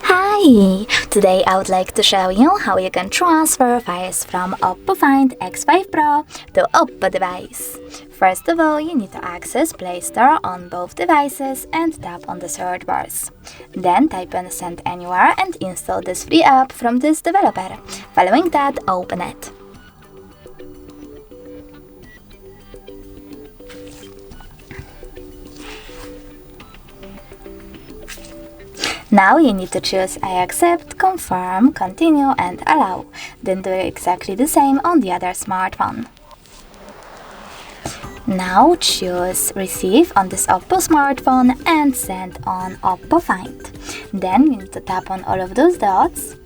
Hi! Today I would like to show you how you can transfer files from Oppo Find X5 Pro to Oppo device. First of all, you need to access Play Store on both devices and tap on the search bars. Then type in Send Anywhere and install this free app from this developer. Following that, open it. Now you need to choose I accept, confirm, continue and allow. Then do exactly the same on the other smartphone. Now choose receive on this Oppo smartphone and send on Oppo Find. Then you need to tap on all of those dots.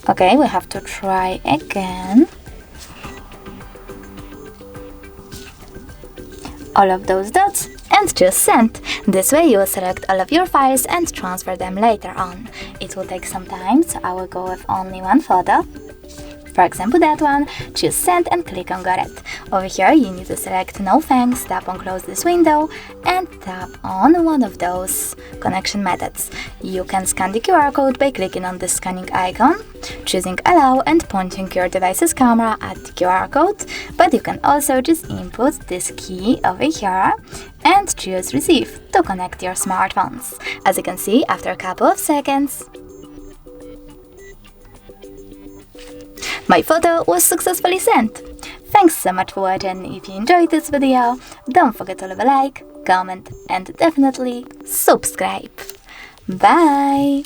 Okay, we have to try again. All of those dots and choose send. This way you will select all of your files and transfer them later on. It will take some time, so I will go with only one photo. For example, that one. Choose send and click on got it. Over here you need to select no thanks, tap on close this window and tap on one of those connection methods. You can scan the QR code by clicking on the scanning icon, choosing allow and pointing your device's camera at the QR code, but you can also just input this key over here and choose receive to connect your smartphones. As you can see, after a couple of seconds, my photo was successfully sent. Thanks so much for watching. If you enjoyed this video, don't forget to leave a like, comment and definitely subscribe. Bye!